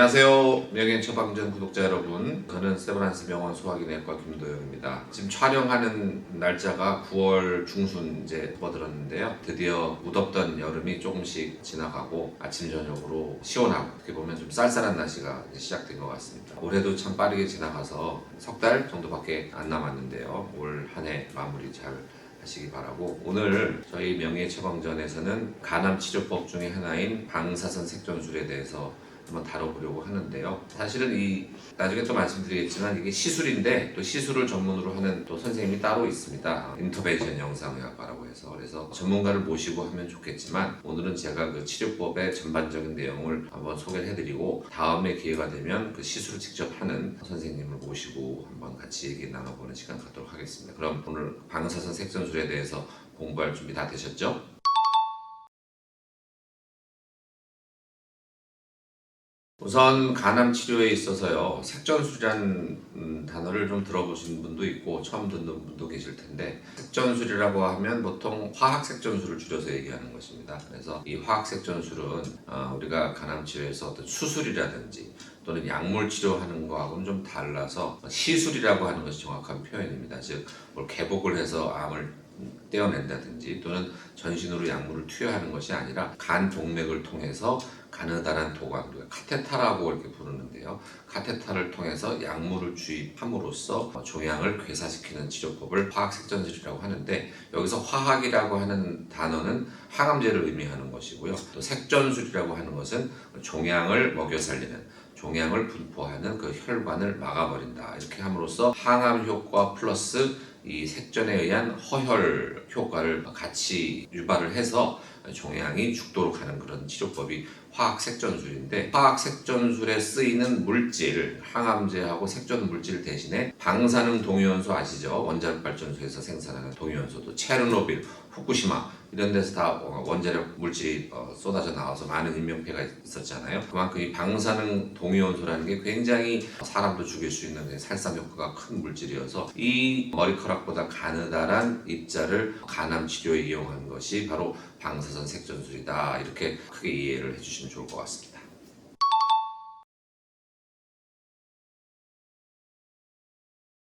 안녕하세요. 명예 처방전 구독자 여러분. 저는 세브란스 병원 소화기내과 김도영입니다. 지금 촬영하는 날짜가 9월 중순 이제 접어들었는데요. 드디어 무덥던 여름이 조금씩 지나가고 아침 저녁으로 시원하고 어떻게 보면 좀 쌀쌀한 날씨가 시작된 것 같습니다. 올해도 참 빠르게 지나가서 석 달 정도밖에 안 남았는데요. 올 한 해 마무리 잘 하시기 바라고, 오늘 저희 명예처방전에서는 간암치료법 중에 하나인 방사선 색전술에 대해서 한번 다뤄보려고 하는데요. 사실은 나중에 또 말씀드리겠지만 이게 시술인데, 또 시술을 전문으로 하는 또 선생님이 따로 있습니다. 인터벤션 영상의학과라고 해서. 그래서 전문가를 모시고 하면 좋겠지만, 오늘은 제가 그 치료법의 전반적인 내용을 한번 소개를 해드리고, 다음에 기회가 되면 그 시술을 직접 하는 선생님을 모시고 한번 같이 얘기 나눠보는 시간 갖도록 하겠습니다. 그럼 오늘 방사선 색전술에 대해서 공부할 준비 다 되셨죠? 우선 간암 치료에 있어서요, 색전술이라는 단어를 좀 들어보신 분도 있고 처음 듣는 분도 계실 텐데, 색전술이라고 하면 보통 화학 색전술을 줄여서 얘기하는 것입니다. 그래서 이 화학 색전술은 우리가 간암 치료에서 어떤 수술이라든지 또는 약물 치료하는 거하고는 좀 달라서 시술이라고 하는 것이 정확한 표현입니다. 즉, 뭘 개복을 해서 암을 떼어낸다든지 또는 전신으로 약물을 투여하는 것이 아니라 간 동맥을 통해서 가느다란 도관, 우리가 카테타라고 이렇게 부르는데요. 카테타를 통해서 약물을 주입함으로써 종양을 괴사시키는 치료법을 화학색전술이라고 하는데, 여기서 화학이라고 하는 단어는 항암제를 의미하는 것이고요. 또 색전술이라고 하는 것은 종양을 먹여 살리는, 종양을 분포하는 그 혈관을 막아버린다. 이렇게 함으로써 항암 효과 플러스 이 색전에 의한 허혈 효과를 같이 유발을 해서 종양이 죽도록 하는 그런 치료법이 화학색전술인데, 화학색전술에 쓰이는 물질, 항암제하고 색전 물질 대신에 방사능 동위원소 아시죠? 원자력 발전소에서 생산하는 동위원소도 체르노빌, 후쿠시마 이런 데서 다 원자력 물질이 쏟아져 나와서 많은 인명피해가 있었잖아요. 그만큼 이 방사능 동위원소라는 게 굉장히 사람도 죽일 수 있는 살상 효과가 큰 물질이어서, 이 머리카락보다 가느다란 입자를 간암 치료에 이용한 것이 바로 방사선 색전술이다. 이렇게 크게 이해를 해주시면 좋을 것 같습니다.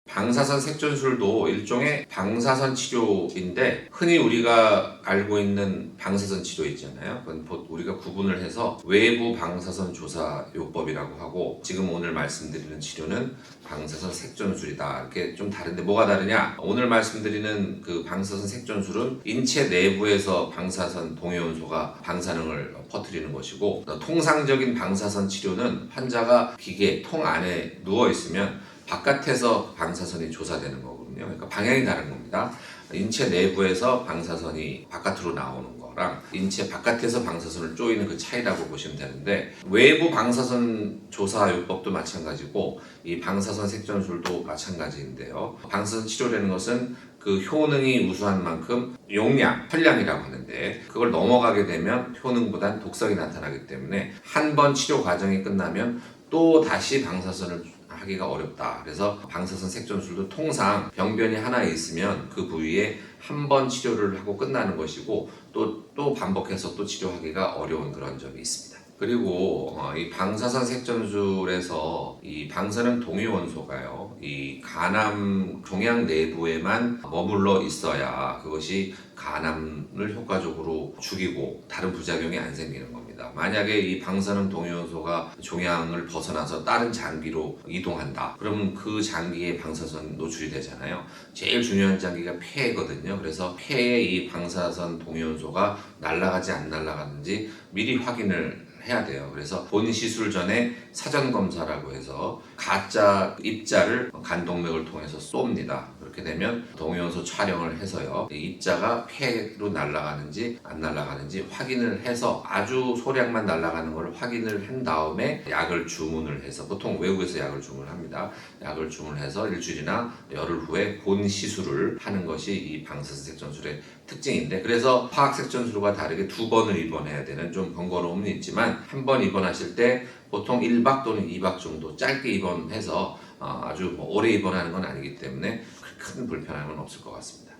방사선 색전술도 일종의 방사선 치료인데, 흔히 우리가 알고 있는 방사선 치료 있잖아요. 그건 우리가 구분을 해서 외부 방사선 조사 요법이라고 하고, 지금 오늘 말씀드리는 치료는 방사선 색전술이다. 이렇게 좀 다른데 뭐가 다르냐? 오늘 말씀드리는 그 방사선 색전술은 인체 내부에서 방사선 동위원소가 방사능을 퍼뜨리는 것이고, 통상적인 방사선 치료는 환자가 기계 통 안에 누워 있으면 바깥에서 방사선이 조사되는 거거든요. 그러니까 방향이 다른 겁니다. 인체 내부에서 방사선이 바깥으로 나오는 거랑 인체 바깥에서 방사선을 쪼이는 그 차이라고 보시면 되는데, 외부 방사선 조사 요법도 마찬가지고 이 방사선 색전술도 마찬가지인데요. 방사선 치료라는 것은 그 효능이 우수한 만큼 용량, 혈량이라고 하는데, 그걸 넘어가게 되면 효능보단 독성이 나타나기 때문에 한 번 치료 과정이 끝나면 또 다시 방사선을 하기가 어렵다. 그래서 방사선 색전술도 통상 병변이 하나 있으면 그 부위에 한 번 치료를 하고 끝나는 것이고, 또 반복해서 또 치료하기가 어려운 그런 점이 있습니다. 그리고 이 방사선 색전술에서 이 방사능 동위원소가요, 이 간암 종양 내부에만 머물러 있어야 그것이 간암을 효과적으로 죽이고 다른 부작용이 안 생기는 겁니다. 만약에 이 방사능 동위원소가 종양을 벗어나서 다른 장기로 이동한다. 그러면 그 장기에 방사선 노출이 되잖아요. 제일 중요한 장기가 폐거든요. 그래서 폐에 이 방사선 동위원소가 날아가지 안 날아가는지 미리 확인을 해야 돼요. 그래서 본 시술 전에 사전 검사라고 해서 가짜 입자를 간동맥을 통해서 쏩니다. 그렇게 되면 동위원소 촬영을 해서요, 입자가 폐로 날아가는지 안 날아가는지 확인을 해서, 아주 소량만 날아가는 걸 확인을 한 다음에 약을 주문을 해서, 보통 외국에서 약을 주문합니다. 약을 주문해서 일주일이나 열흘 후에 본 시술을 하는 것이 이 방사선 색전술의 특징인데, 그래서 화학색전술과 다르게 두 번을 입원해야 되는 좀 번거로움은 있지만, 한 번 입원하실 때 보통 1박 또는 2박 정도 짧게 입원해서 아주 오래 입원하는 건 아니기 때문에 큰 불편함은 없을 것 같습니다.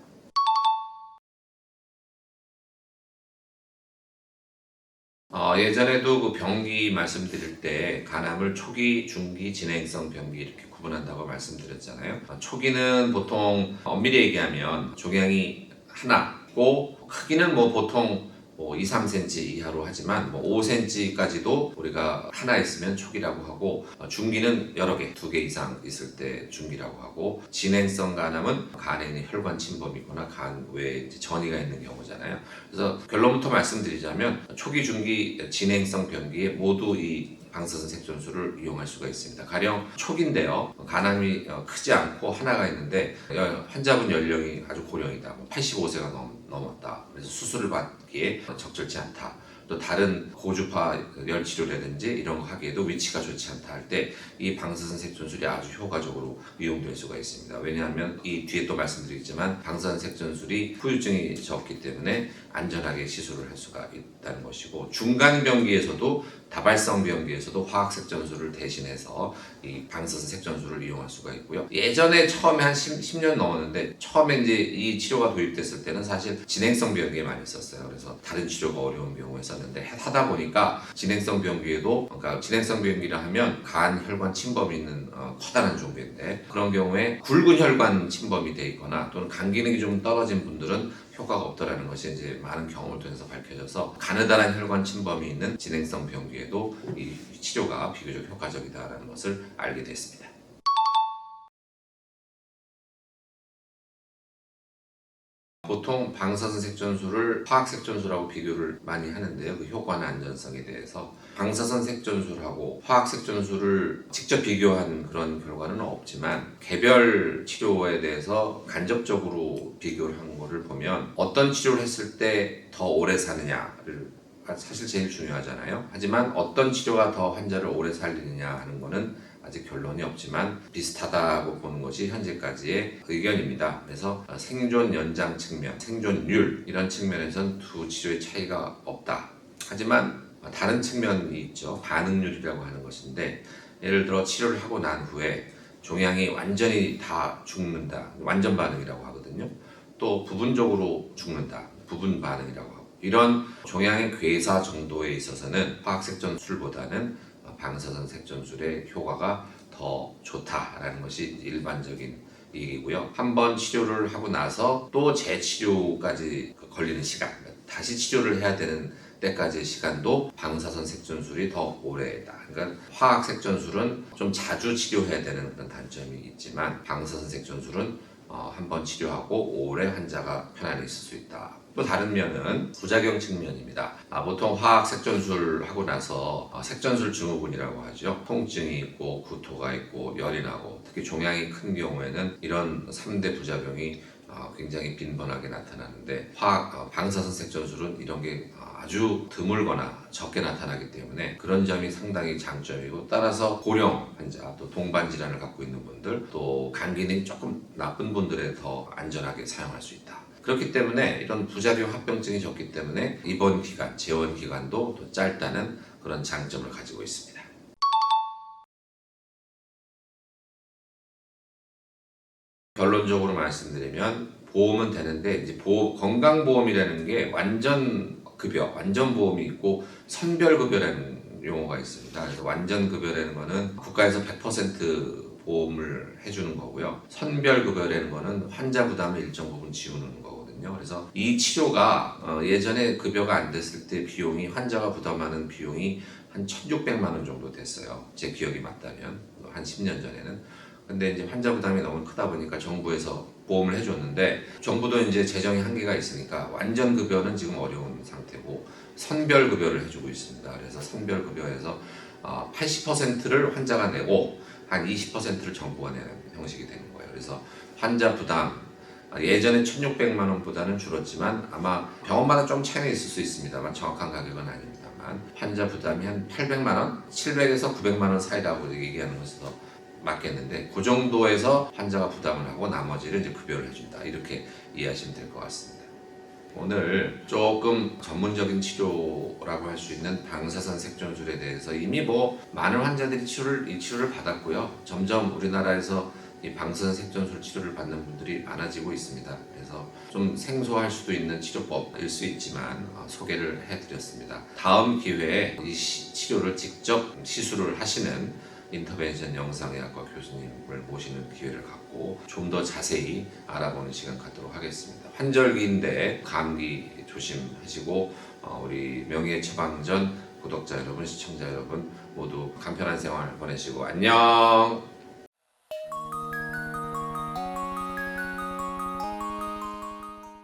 예전에도 그 병기 말씀드릴 때 간암을 초기, 중기, 진행성 병기 이렇게 구분한다고 말씀드렸잖아요. 초기는 보통 엄밀히 얘기하면 종양이 하나고 크기는 뭐 보통 2, 3cm 이하로 하지만 5cm까지도 우리가 하나 있으면 초기라고 하고, 중기는 여러 개, 2개 이상 있을 때 중기라고 하고, 진행성 간암은 간에 있는 혈관 침범이거나 간 외에 전이가 있는 경우잖아요. 그래서 결론부터 말씀드리자면 초기, 중기, 진행성 병기에 모두 이 방사선 색전술을 이용할 수가 있습니다. 가령 초기인데요, 간암이 크지 않고 하나가 있는데 환자분 연령이 아주 고령이다, 85세가 넘었다, 그래서 수술을 받기에 적절치 않다, 또 다른 고주파 열 치료라든지 이런 거 하기에도 위치가 좋지 않다 할 때 이 방사선 색전술이 아주 효과적으로 이용될 수가 있습니다. 왜냐하면 이 뒤에 또 말씀드리겠지만 방사선 색전술이 후유증이 적기 때문에 안전하게 시술을 할 수가 있다는 것이고, 중간 병기에서도 다발성 병기에서도 화학 색전술을 대신해서 이 방사선 색전술을 이용할 수가 있고요. 예전에 처음에 한 10년 넘었는데, 처음에 이제 이 치료가 도입됐을 때는 사실 진행성 병기에 많이 썼어요. 그래서 다른 치료가 어려운 경우에 썼는데, 하다 보니까 진행성 병기에도, 그러니까 진행성 병기라 하면 간 혈관 침범이 있는 커다란 종류인데, 그런 경우에 굵은 혈관 침범이 돼 있거나 또는 간 기능이 좀 떨어진 분들은 효과가 없더라는 것이 이제 많은 경험을 통해서 밝혀져서, 가느다란 혈관 침범이 있는 진행성 병기에도 이 치료가 비교적 효과적이다라는 것을 알게 됐습니다. 보통 방사선 색전술을 화학 색전술하고 비교를 많이 하는데요. 그 효과나 안전성에 대해서 방사선 색전술하고 화학 색전술을 직접 비교한 그런 결과는 없지만, 개별 치료에 대해서 간접적으로 비교를 한 거를 보면 어떤 치료를 했을 때 더 오래 사느냐를 사실 제일 중요하잖아요. 하지만 어떤 치료가 더 환자를 오래 살리느냐 하는 거는 아직 결론이 없지만 비슷하다고 보는 것이 현재까지의 의견입니다. 그래서 생존 연장 측면, 생존율 이런 측면에선 두 치료의 차이가 없다. 하지만 다른 측면이 있죠. 반응률이라고 하는 것인데, 예를 들어 치료를 하고 난 후에 종양이 완전히 다 죽는다, 완전 반응이라고 하거든요. 또 부분적으로 죽는다, 부분 반응이라고 하고, 이런 종양의 괴사 정도에 있어서는 화학색전술보다는 방사선 색전술의 효과가 더 좋다라는 것이 일반적인 얘기고요. 한번 치료를 하고 나서 또 재치료까지 걸리는 시간, 다시 치료를 해야 되는 때까지의 시간도 방사선 색전술이 더 오래다. 그러니까 화학 색전술은 좀 자주 치료해야 되는 그런 단점이 있지만, 방사선 색전술은 한번 치료하고 오래 환자가 편안히 있을 수 있다. 또 다른 면은 부작용 측면입니다. 보통 화학 색전술 하고 나서 색전술 증후군이라고 하죠. 통증이 있고 구토가 있고 열이 나고, 특히 종양이 큰 경우에는 이런 3대 부작용이 굉장히 빈번하게 나타나는데, 방사선 색전술은 이런 게 아주 드물거나 적게 나타나기 때문에 그런 점이 상당히 장점이고, 따라서 고령 환자, 또 동반 질환을 갖고 있는 분들, 또 간 기능이 조금 나쁜 분들에 더 안전하게 사용할 수 있다. 그렇기 때문에 이런 부작용 합병증이 적기 때문에 입원 기간, 재원 기간도 더 짧다는 그런 장점을 가지고 있습니다. 결론적으로 말씀드리면 보험은 되는데, 이제 건강보험이라는 게 완전 급여, 완전 보험이 있고 선별급여라는 용어가 있습니다. 그래서 완전 급여라는 거는 국가에서 100% 보험을 해주는 거고요. 선별급여라는 거는 환자 부담을 일정 부분 지우는 거거든요. 그래서 이 치료가 예전에 급여가 안 됐을 때 비용이, 환자가 부담하는 비용이 한 1,600만 원 정도 됐어요. 제 기억이 맞다면 한 10년 전에는. 근데 이제 환자 부담이 너무 크다 보니까 정부에서 보험을 해줬는데, 정부도 이제 재정이 한계가 있으니까 완전 급여는 지금 어려운 상태고 선별 급여를 해주고 있습니다. 그래서 선별 급여에서 80%를 환자가 내고 한 20%를 정부가 내는 형식이 되는 거예요. 그래서 환자 부담, 예전에 1,600만 원보다는 줄었지만 아마 병원마다 좀 차이가 있을 수 있습니다만 정확한 가격은 아닙니다만, 환자 부담이 한 800만 원, 700에서 900만 원 사이라고 얘기하는 것에서 맞겠는데, 그 정도에서 환자가 부담을 하고 나머지를 이제 급여를 해준다, 이렇게 이해하시면 될 것 같습니다. 오늘 조금 전문적인 치료라고 할 수 있는 방사선 색전술에 대해서 이미 많은 환자들이 이 치료를 받았고요. 점점 우리나라에서 이 방사선 색전술 치료를 받는 분들이 많아지고 있습니다. 그래서 좀 생소할 수도 있는 치료법일 수 있지만 소개를 해드렸습니다. 다음 기회에 이 치료를 직접 시술을 하시는 인터벤션 영상의학과 교수님을 모시는 기회를 갖고 좀 더 자세히 알아보는 시간 갖도록 하겠습니다. 환절기인데 감기 조심하시고 우리 명예 처방전 구독자 여러분, 시청자 여러분 모두 간편한 생활 보내시고 안녕.